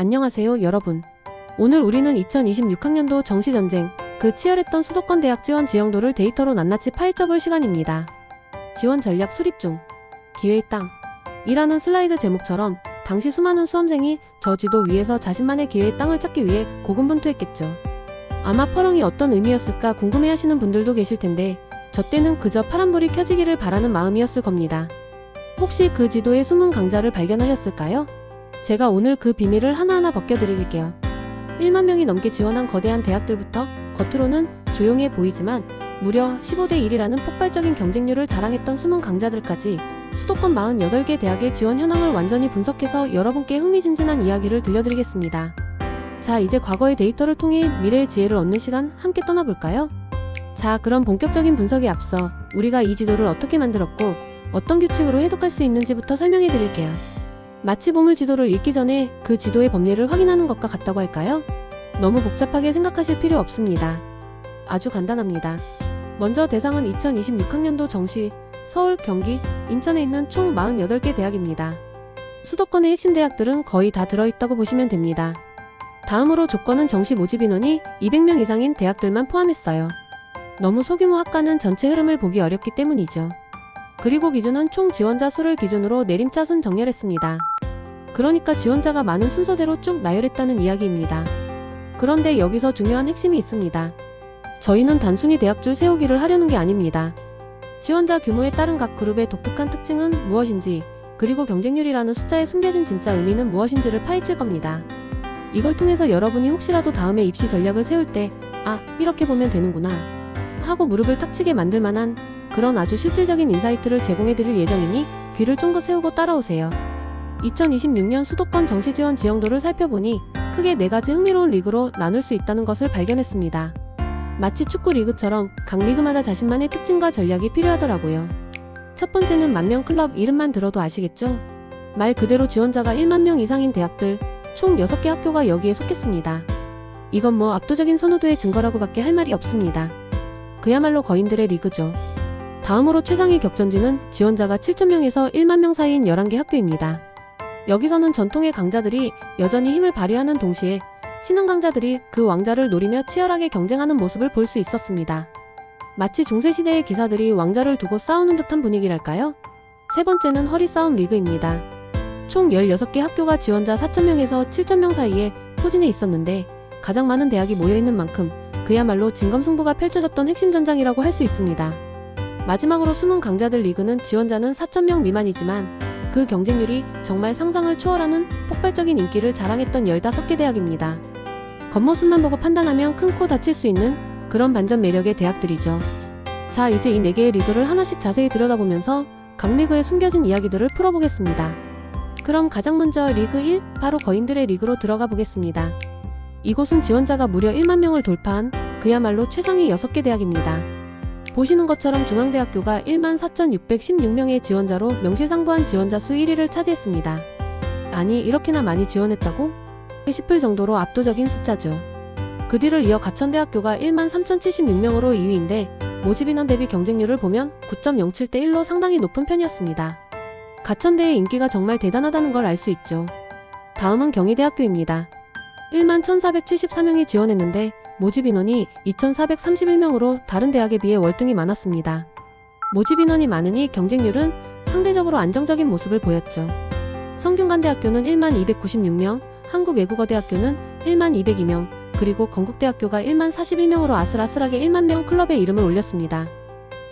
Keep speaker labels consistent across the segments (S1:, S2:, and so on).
S1: 안녕하세요, 여러분. 오늘 우리는 2026학년도 정시전쟁, 그 치열했던 수도권 대학 지원 지형도를 데이터로 낱낱이 파헤쳐볼 시간입니다. 지원 전략 수립 중. 기회의 땅. 이라는 슬라이드 제목처럼 당시 수많은 수험생이 저 지도 위에서 자신만의 기회의 땅을 찾기 위해 고군분투했겠죠. 아마 퍼렁이 어떤 의미였을까 궁금해하시는 분들도 계실 텐데 저 때는 그저 파란불이 켜지기를 바라는 마음이었을 겁니다. 혹시 그 지도의 숨은 강자를 발견하셨을까요? 제가 오늘 그 비밀을 하나하나 벗겨드릴게요. 1만 명이 넘게 지원한 거대한 대학들부터 겉으로는 조용해 보이지만 무려 15대 1이라는 폭발적인 경쟁률을 자랑했던 숨은 강자들까지 수도권 48개 대학의 지원 현황을 완전히 분석해서 여러분께 흥미진진한 이야기를 들려드리겠습니다. 자, 이제 과거의 데이터를 통해 미래의 지혜를 얻는 시간 함께 떠나볼까요? 자, 그럼 본격적인 분석에 앞서 우리가 이 지도를 어떻게 만들었고 어떤 규칙으로 해독할 수 있는지부터 설명해 드릴게요. 마치 보물 지도를 읽기 전에 그 지도의 법리를 확인하는 것과 같다고 할까요? 너무 복잡하게 생각하실 필요 없습니다. 아주 간단합니다. 먼저 대상은 2026학년도 정시, 서울, 경기, 인천에 있는 총 48개 대학입니다. 수도권의 핵심 대학들은 거의 다 들어있다고 보시면 됩니다. 다음으로 조건은 정시 모집 인원이 200명 이상인 대학들만 포함했어요. 너무 소규모 학과는 전체 흐름을 보기 어렵기 때문이죠. 그리고 기준은 총 지원자 수를 기준으로 내림차순 정렬했습니다. 그러니까 지원자가 많은 순서대로 쭉 나열했다는 이야기입니다. 그런데 여기서 중요한 핵심이 있습니다. 저희는 단순히 대학줄 세우기를 하려는 게 아닙니다. 지원자 규모에 따른 각 그룹의 독특한 특징은 무엇인지, 그리고 경쟁률이라는 숫자에 숨겨진 진짜 의미는 무엇인지를 파헤칠 겁니다. 이걸 통해서 여러분이 혹시라도 다음에 입시 전략을 세울 때 아, 이렇게 보면 되는구나 하고 무릎을 탁 치게 만들 만한 그런 아주 실질적인 인사이트를 제공해드릴 예정이니 귀를 쫑긋 세우고 따라오세요. 2026년 수도권 정시 지원 지형도를 살펴보니 크게 4가지 흥미로운 리그로 나눌 수 있다는 것을 발견했습니다. 마치 축구 리그처럼 각 리그마다 자신만의 특징과 전략이 필요하더라고요. 첫 번째는 만명 클럽, 이름만 들어도 아시겠죠? 말 그대로 지원자가 1만 명 이상인 대학들, 총 6개 학교가 여기에 속했습니다. 이건 뭐 압도적인 선호도의 증거라고밖에 할 말이 없습니다. 그야말로 거인들의 리그죠. 다음으로 최상위 격전지는 지원자가 7,000명에서 1만 명 사이인 11개 학교입니다. 여기서는 전통의 강자들이 여전히 힘을 발휘하는 동시에 신흥 강자들이 그 왕자를 노리며 치열하게 경쟁하는 모습을 볼 수 있었습니다. 마치 중세시대의 기사들이 왕자를 두고 싸우는 듯한 분위기랄까요? 세 번째는 허리싸움 리그입니다. 총 16개 학교가 지원자 4,000명에서 7,000명 사이에 포진해 있었는데 가장 많은 대학이 모여있는 만큼 그야말로 진검승부가 펼쳐졌던 핵심 전장이라고 할 수 있습니다. 마지막으로 숨은 강자들 리그는 지원자는 4,000명 미만이지만 그 경쟁률이 정말 상상을 초월하는 폭발적인 인기를 자랑했던 15개 대학입니다. 겉모습만 보고 판단하면 큰 코 다칠 수 있는 그런 반전 매력의 대학들이죠. 자, 이제 이 4개의 리그를 하나씩 자세히 들여다보면서 각 리그의 숨겨진 이야기들을 풀어보겠습니다. 그럼 가장 먼저 리그 1, 바로 거인들의 리그로 들어가 보겠습니다. 이곳은 지원자가 무려 1만 명을 돌파한 그야말로 최상위 6개 대학입니다. 보시는 것처럼 중앙대학교가 14,616명의 지원자로 명실상부한 지원자 수 1위를 차지했습니다. 아니, 이렇게나 많이 지원했다고? 싶을 정도로 압도적인 숫자죠. 그 뒤를 이어 가천대학교가 13,076명으로 2위인데 모집 인원 대비 경쟁률을 보면 9.07대 1로 상당히 높은 편이었습니다. 가천대의 인기가 정말 대단하다는 걸 알 수 있죠. 다음은 경희대학교입니다. 11,474명이 지원했는데 모집 인원이 2,431명으로 다른 대학에 비해 월등히 많았습니다. 모집 인원이 많으니 경쟁률은 상대적으로 안정적인 모습을 보였죠. 성균관대학교는 1296명, 한국외국어대학교는 1202명, 그리고 건국대학교가 1041명으로 아슬아슬하게 1만 명 클럽에 이름을 올렸습니다.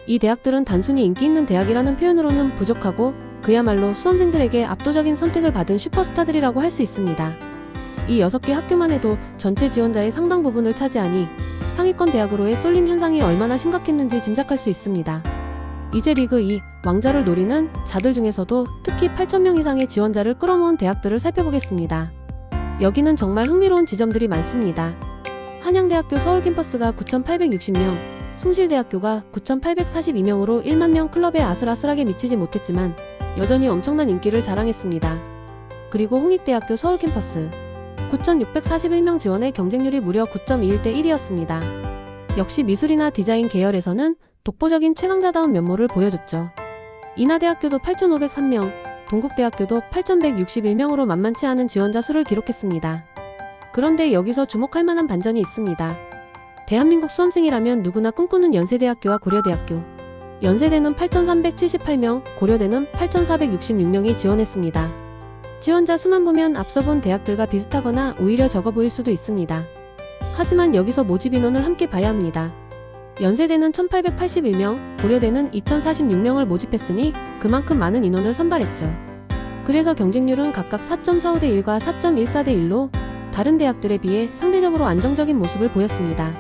S1: 이 대학들은 단순히 인기 있는 대학이라는 표현으로는 부족하고 그야말로 수험생들에게 압도적인 선택을 받은 슈퍼스타들이라고 할 수 있습니다. 이 6개 학교만 해도 전체 지원자의 상당 부분을 차지하니 상위권 대학으로의 쏠림 현상이 얼마나 심각했는지 짐작할 수 있습니다. 이제 리그 2, 왕자를 노리는 자들 중에서도 특히 8,000명 이상의 지원자를 끌어모은 대학들을 살펴보겠습니다. 여기는 정말 흥미로운 지점들이 많습니다. 한양대학교 서울 캠퍼스가 9,860명, 숭실대학교가 9,842명으로 1만 명 클럽에 아슬아슬하게 미치지 못했지만 여전히 엄청난 인기를 자랑했습니다. 그리고 홍익대학교 서울 캠퍼스 9,641명 지원의 경쟁률이 무려 9.21대 1이었습니다. 역시 미술이나 디자인 계열에서는 독보적인 최강자다운 면모를 보여줬죠. 인하대학교도 8,503명, 동국대학교도 8,161명으로 만만치 않은 지원자 수를 기록했습니다. 그런데 여기서 주목할 만한 반전이 있습니다. 대한민국 수험생이라면 누구나 꿈꾸는 연세대학교와 고려대학교. 연세대는 8,378명, 고려대는 8,466명이 지원했습니다. 지원자 수만 보면 앞서 본 대학들과 비슷하거나 오히려 적어 보일 수도 있습니다. 하지만 여기서 모집 인원을 함께 봐야 합니다. 연세대는 1,881명, 고려대는 2,046명을 모집했으니 그만큼 많은 인원을 선발했죠. 그래서 경쟁률은 각각 4.45대 1과 4.14대 1로 다른 대학들에 비해 상대적으로 안정적인 모습을 보였습니다.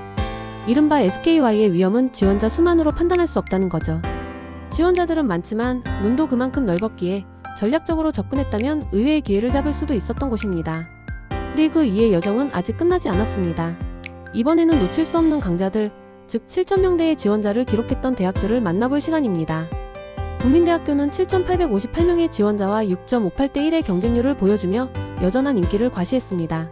S1: 이른바 SKY의 위험은 지원자 수만으로 판단할 수 없다는 거죠. 지원자들은 많지만 문도 그만큼 넓었기에 전략적으로 접근했다면 의외의 기회를 잡을 수도 있었던 곳입니다. 리그 2의 여정은 아직 끝나지 않았습니다. 이번에는 놓칠 수 없는 강자들, 즉 7,000명대의 지원자를 기록했던 대학들을 만나볼 시간입니다. 국민대학교는 7,858명의 지원자와 6.58대 1의 경쟁률을 보여주며 여전한 인기를 과시했습니다.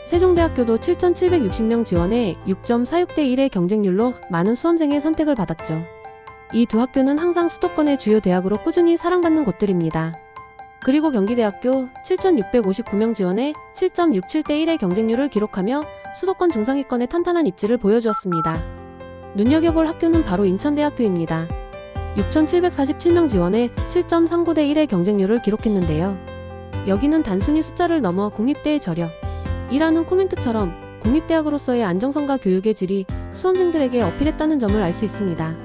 S1: 세종대학교도 7,760명 지원에 6.46대 1의 경쟁률로 많은 수험생의 선택을 받았죠. 이 두 학교는 항상 수도권의 주요 대학으로 꾸준히 사랑받는 곳들입니다. 그리고 경기대학교 7,659명 지원에 7.67대 1의 경쟁률을 기록하며 수도권 중상위권의 탄탄한 입지를 보여주었습니다. 눈여겨볼 학교는 바로 인천대학교입니다. 6,747명 지원에 7.39대 1의 경쟁률을 기록했는데요. 여기는 단순히 숫자를 넘어 국립대의 저력 이라는 코멘트처럼 국립대학으로서의 안정성과 교육의 질이 수험생들에게 어필했다는 점을 알 수 있습니다.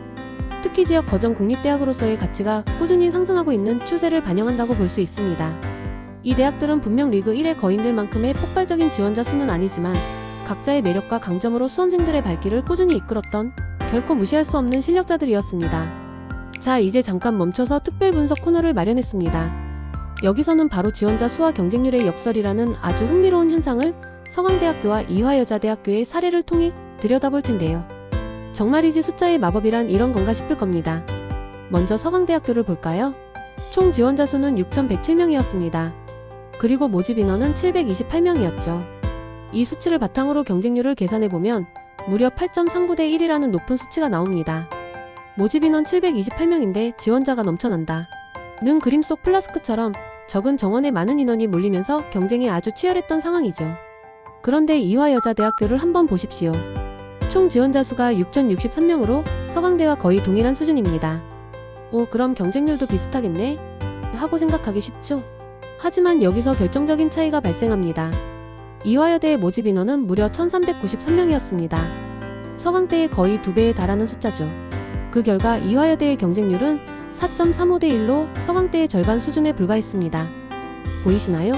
S1: 특히 지역 거점 국립대학으로서의 가치가 꾸준히 상승하고 있는 추세를 반영한다고 볼 수 있습니다. 이 대학들은 분명 리그 1의 거인들만큼의 폭발적인 지원자 수는 아니지만 각자의 매력과 강점으로 수험생들의 발길을 꾸준히 이끌었던 결코 무시할 수 없는 실력자들이었습니다. 자, 이제 잠깐 멈춰서 특별 분석 코너를 마련했습니다. 여기서는 바로 지원자 수와 경쟁률의 역설이라는 아주 흥미로운 현상을 서강대학교와 이화여자대학교의 사례를 통해 들여다볼 텐데요. 정말이지 숫자의 마법이란 이런 건가 싶을 겁니다. 먼저 서강대학교를 볼까요? 총 지원자 수는 6,107명이었습니다. 그리고 모집 인원은 728명이었죠. 이 수치를 바탕으로 경쟁률을 계산해보면 무려 8.39대 1이라는 높은 수치가 나옵니다. 모집 인원 728명인데 지원자가 넘쳐난다. 는 그림 속 플라스크처럼 적은 정원에 많은 인원이 몰리면서 경쟁이 아주 치열했던 상황이죠. 그런데 이화여자대학교를 한번 보십시오. 총 지원자 수가 6,063명으로 서강대와 거의 동일한 수준입니다. 오, 그럼 경쟁률도 비슷하겠네? 하고 생각하기 쉽죠? 하지만 여기서 결정적인 차이가 발생합니다. 이화여대의 모집 인원은 무려 1,393명이었습니다. 서강대의 거의 2배에 달하는 숫자죠. 그 결과 이화여대의 경쟁률은 4.35대 1로 서강대의 절반 수준에 불과했습니다. 보이시나요?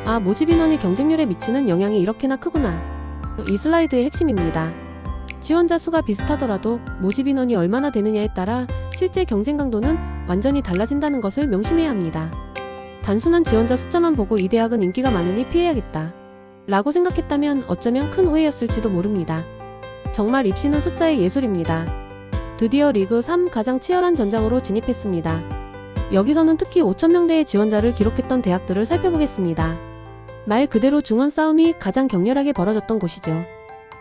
S1: 아, 모집 인원이 경쟁률에 미치는 영향이 이렇게나 크구나. 이 슬라이드의 핵심입니다. 지원자 수가 비슷하더라도 모집 인원이 얼마나 되느냐에 따라 실제 경쟁 강도는 완전히 달라진다는 것을 명심해야 합니다. 단순한 지원자 숫자만 보고 이 대학은 인기가 많으니 피해야겠다 라고 생각했다면 어쩌면 큰 오해였을지도 모릅니다. 정말 입시는 숫자의 예술입니다. 드디어 리그 3 가장 치열한 전장으로 진입했습니다. 여기서는 특히 5,000명대의 지원자를 기록했던 대학들을 살펴보겠습니다. 말 그대로 중원 싸움이 가장 격렬하게 벌어졌던 곳이죠.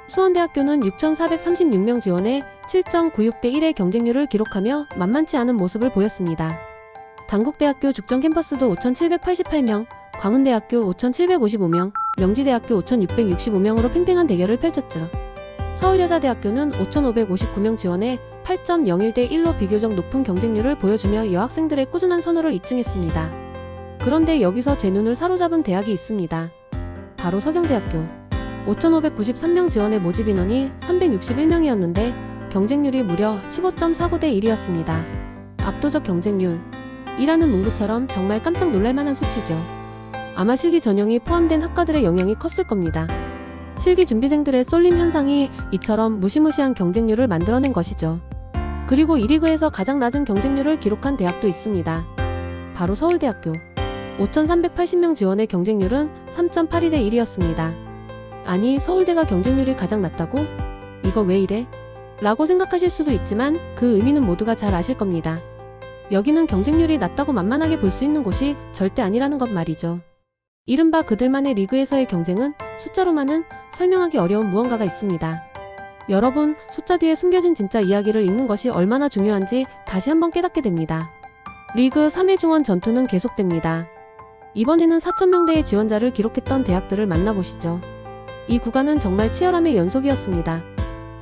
S1: 수원대학교는 6,436명 지원에 7.96대 1의 경쟁률을 기록하며 만만치 않은 모습을 보였습니다. 단국대학교 죽전 캠퍼스도 5,788명, 광운대학교 5,755명, 명지대학교 5,665명으로 팽팽한 대결을 펼쳤죠. 서울여자대학교는 5,559명 지원에 8.01대 1로 비교적 높은 경쟁률을 보여주며 여학생들의 꾸준한 선호를 입증했습니다. 그런데 여기서 제 눈을 사로잡은 대학이 있습니다. 바로 서경대학교. 5,593명 지원의 모집 인원이 361명이었는데 경쟁률이 무려 15.49대 1이었습니다. 압도적 경쟁률 이라는 문구처럼 정말 깜짝 놀랄만한 수치죠. 아마 실기 전형이 포함된 학과들의 영향이 컸을 겁니다. 실기 준비생들의 쏠림 현상이 이처럼 무시무시한 경쟁률을 만들어낸 것이죠. 그리고 이 리그에서 가장 낮은 경쟁률을 기록한 대학도 있습니다. 바로 서울대학교. 5,380명 지원의 경쟁률은 3.82대 1이었습니다. 아니, 서울대가 경쟁률이 가장 낮다고? 이거 왜 이래? 라고 생각하실 수도 있지만 그 의미는 모두가 잘 아실 겁니다. 여기는 경쟁률이 낮다고 만만하게 볼 수 있는 곳이 절대 아니라는 것 말이죠. 이른바 그들만의 리그에서의 경쟁은 숫자로만은 설명하기 어려운 무언가가 있습니다. 여러분, 숫자 뒤에 숨겨진 진짜 이야기를 읽는 것이 얼마나 중요한지 다시 한번 깨닫게 됩니다. 리그 3회 중원 전투는 계속됩니다. 이번에는 4,000명대의 지원자를 기록했던 대학들을 만나보시죠. 이 구간은 정말 치열함의 연속이었습니다.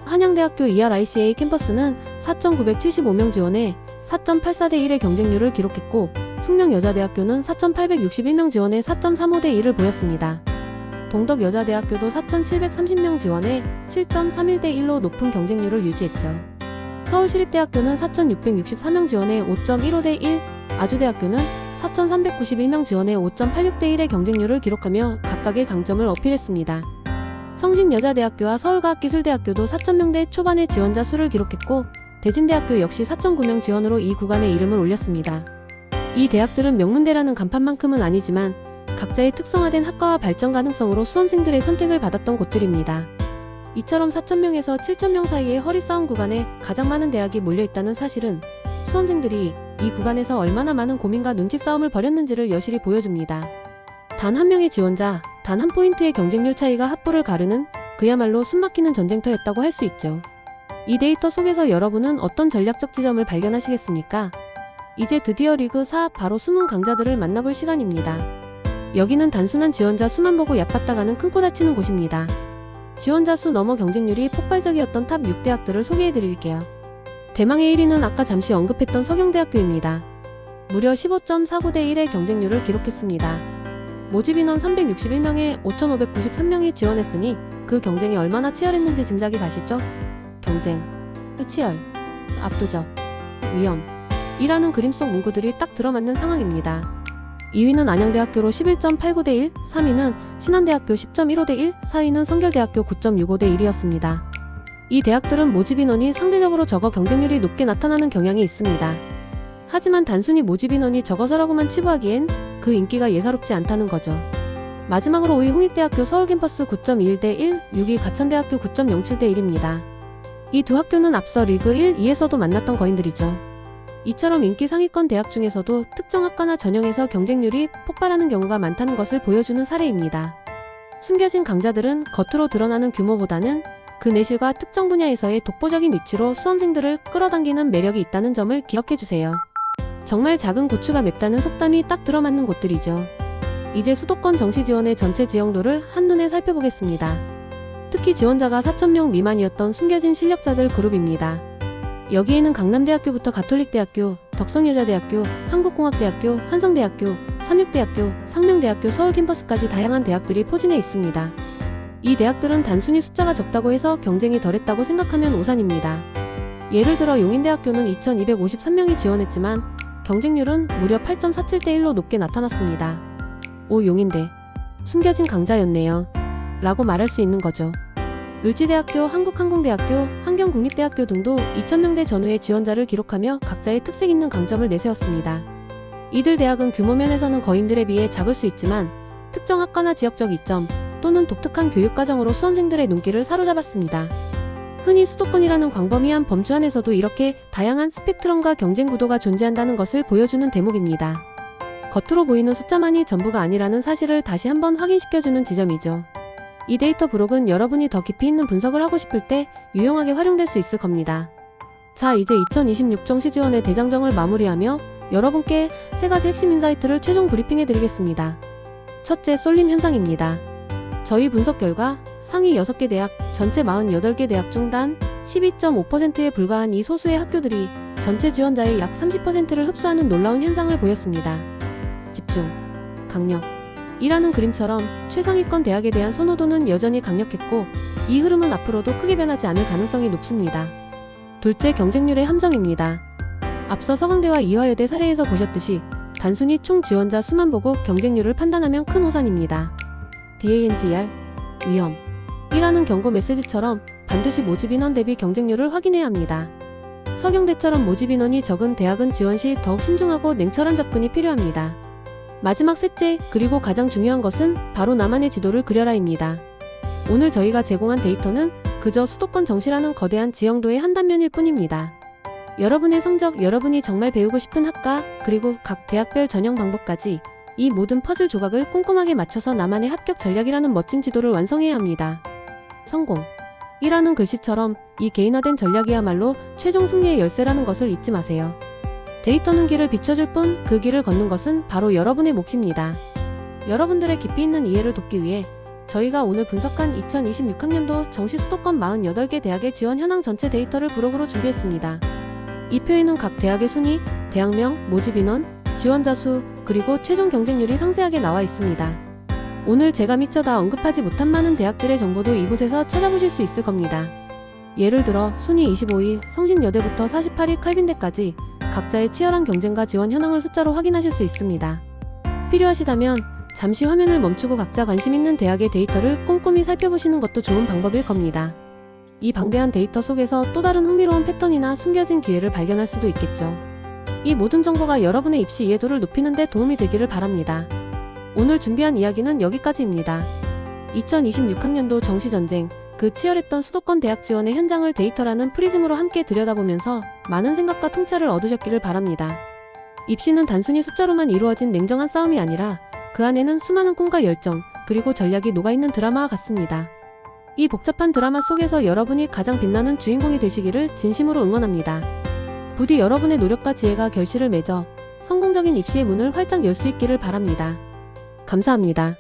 S1: 한양대학교 ERICA 캠퍼스는 4,975명 지원에 4.84대 1의 경쟁률을 기록했고, 숙명여자대학교는 4,861명 지원에 4.35대 1을 보였습니다. 동덕여자대학교도 4,730명 지원에 7.31대 1로 높은 경쟁률을 유지했죠. 서울시립대학교는 4,664명 지원에 5.15대 1, 아주대학교는 4,391명 지원에 5.86대 1의 경쟁률을 기록하며 각각의 강점을 어필했습니다. 성신여자대학교와 서울과학기술대학교도 4,000명대 초반의 지원자 수를 기록했고, 대진대학교 역시 4,009명 지원으로 이 구간에 이름을 올렸습니다. 이 대학들은 명문대라는 간판만큼은 아니지만 각자의 특성화된 학과와 발전 가능성으로 수험생들의 선택을 받았던 곳들입니다. 이처럼 4,000명에서 7,000명 사이의 허리싸움 구간에 가장 많은 대학이 몰려있다는 사실은 수험생들이 이 구간에서 얼마나 많은 고민과 눈치 싸움을 벌였는지를 여실히 보여줍니다. 단 한 명의 지원자, 단 한 포인트의 경쟁률 차이가 학부를 가르는 그야말로 숨막히는 전쟁터였다고 할 수 있죠. 이 데이터 속에서 여러분은 어떤 전략적 지점을 발견하시겠습니까? 이제 드디어 리그 4 바로 숨은 강자들을 만나볼 시간입니다. 여기는 단순한 지원자 수만 보고 얕봤다가는 큰 코 다치는 곳입니다. 지원자 수 넘어 경쟁률이 폭발적이었던 탑 6대학들을 소개해드릴게요. 대망의 1위는 아까 잠시 언급했던 서경대학교입니다. 무려 15.49대 1의 경쟁률을 기록했습니다. 모집 인원 361명에 5,593명이 지원했으니 그 경쟁이 얼마나 치열했는지 짐작이 가시죠? 경쟁, 치열, 압도적, 위험 이라는 그림 속 문구들이 딱 들어맞는 상황입니다. 2위는 안양대학교로 11.89대 1, 3위는 신한대학교 10.15대 1, 4위는 성결대학교 9.65대 1이었습니다. 이 대학들은 모집 인원이 상대적으로 적어 경쟁률이 높게 나타나는 경향이 있습니다. 하지만 단순히 모집 인원이 적어서라고만 치부하기엔 그 인기가 예사롭지 않다는 거죠. 마지막으로 5위 홍익대학교 서울캠퍼스 9.21대 1, 6위 가천대학교 9.07대 1입니다. 이 두 학교는 앞서 리그 1, 2에서도 만났던 거인들이죠. 이처럼 인기 상위권 대학 중에서도 특정 학과나 전형에서 경쟁률이 폭발하는 경우가 많다는 것을 보여주는 사례입니다. 숨겨진 강자들은 겉으로 드러나는 규모보다는 그 내실과 특정 분야에서의 독보적인 위치로 수험생들을 끌어당기는 매력이 있다는 점을 기억해주세요. 정말 작은 고추가 맵다는 속담이 딱 들어맞는 곳들이죠. 이제 수도권 정시 지원의 전체 지형도를 한눈에 살펴보겠습니다. 특히 지원자가 4,000명 미만이었던 숨겨진 실력자들 그룹입니다. 여기에는 강남대학교부터 가톨릭대학교, 덕성여자대학교, 한국공학대학교, 한성대학교, 삼육대학교, 상명대학교 서울캠퍼스까지 다양한 대학들이 포진해 있습니다. 이 대학들은 단순히 숫자가 적다고 해서 경쟁이 덜했다고 생각하면 오산입니다. 예를 들어 용인대학교는 2,253명이 지원했지만 경쟁률은 무려 8.47대 1로 높게 나타났습니다. 오, 용인대. 숨겨진 강자였네요. 라고 말할 수 있는 거죠. 을지대학교, 한국항공대학교, 환경국립대학교 등도 2,000명대 전후의 지원자를 기록하며 각자의 특색 있는 강점을 내세웠습니다. 이들 대학은 규모 면에서는 거인들에 비해 작을 수 있지만 특정 학과나 지역적 이점 또는 독특한 교육과정으로 수험생들의 눈길을 사로잡았습니다. 흔히 수도권이라는 광범위한 범주 안에서도 이렇게 다양한 스펙트럼과 경쟁 구도가 존재한다는 것을 보여주는 대목입니다. 겉으로 보이는 숫자만이 전부가 아니라는 사실을 다시 한번 확인시켜주는 지점이죠. 이 데이터 브록은 여러분이 더 깊이 있는 분석을 하고 싶을 때 유용하게 활용될 수 있을 겁니다. 자, 이제 2026 정시지원의 대장정을 마무리하며 여러분께 3가지 핵심 인사이트를 최종 브리핑해드리겠습니다. 첫째, 쏠림 현상입니다. 저희 분석 결과 상위 6개 대학, 전체 48개 대학 중 단 12.5%에 불과한 이 소수의 학교들이 전체 지원자의 약 30%를 흡수하는 놀라운 현상을 보였습니다. 집중, 강력 이라는 그림처럼 최상위권 대학에 대한 선호도는 여전히 강력했고 이 흐름은 앞으로도 크게 변하지 않을 가능성이 높습니다. 둘째, 경쟁률의 함정입니다. 앞서 서강대와 이화여대 사례에서 보셨듯이 단순히 총 지원자 수만 보고 경쟁률을 판단하면 큰 오산입니다. DANGR, 위험 이라는 경고 메시지처럼 반드시 모집 인원 대비 경쟁률을 확인해야 합니다. 서경대처럼 모집 인원이 적은 대학은 지원 시 더욱 신중하고 냉철한 접근이 필요합니다. 마지막 셋째, 그리고 가장 중요한 것은 바로 나만의 지도를 그려라입니다. 오늘 저희가 제공한 데이터는 그저 수도권 정시라는 거대한 지형도의 한 단면일 뿐입니다. 여러분의 성적, 여러분이 정말 배우고 싶은 학과, 그리고 각 대학별 전형 방법까지 이 모든 퍼즐 조각을 꼼꼼하게 맞춰서 나만의 합격 전략이라는 멋진 지도를 완성해야 합니다. 성공 이라는 글씨처럼 이 개인화된 전략이야말로 최종 승리의 열쇠라는 것을 잊지 마세요. 데이터는 길을 비춰줄 뿐 그 길을 걷는 것은 바로 여러분의 몫입니다. 여러분들의 깊이 있는 이해를 돕기 위해 저희가 오늘 분석한 2026학년도 정시 수도권 48개 대학의 지원 현황 전체 데이터를 블로그로 준비했습니다. 이 표에는 각 대학의 순위, 대학명, 모집 인원, 지원자 수, 그리고 최종 경쟁률이 상세하게 나와 있습니다. 오늘 제가 미처 다 언급하지 못한 많은 대학들의 정보도 이곳에서 찾아보실 수 있을 겁니다. 예를 들어 순위 25위 성신여대부터 48위 칼빈대까지 각자의 치열한 경쟁과 지원 현황을 숫자로 확인하실 수 있습니다. 필요하시다면 잠시 화면을 멈추고 각자 관심 있는 대학의 데이터를 꼼꼼히 살펴보시는 것도 좋은 방법일 겁니다. 이 방대한 데이터 속에서 또 다른 흥미로운 패턴이나 숨겨진 기회를 발견할 수도 있겠죠. 이 모든 정보가 여러분의 입시 이해도를 높이는 데 도움이 되기를 바랍니다. 오늘 준비한 이야기는 여기까지입니다. 2026학년도 정시전쟁, 그 치열했던 수도권 대학 지원의 현장을 데이터라는 프리즘으로 함께 들여다보면서 많은 생각과 통찰을 얻으셨기를 바랍니다. 입시는 단순히 숫자로만 이루어진 냉정한 싸움이 아니라 그 안에는 수많은 꿈과 열정, 그리고 전략이 녹아있는 드라마와 같습니다. 이 복잡한 드라마 속에서 여러분이 가장 빛나는 주인공이 되시기를 진심으로 응원합니다. 부디 여러분의 노력과 지혜가 결실을 맺어 성공적인 입시의 문을 활짝 열 수 있기를 바랍니다. 감사합니다.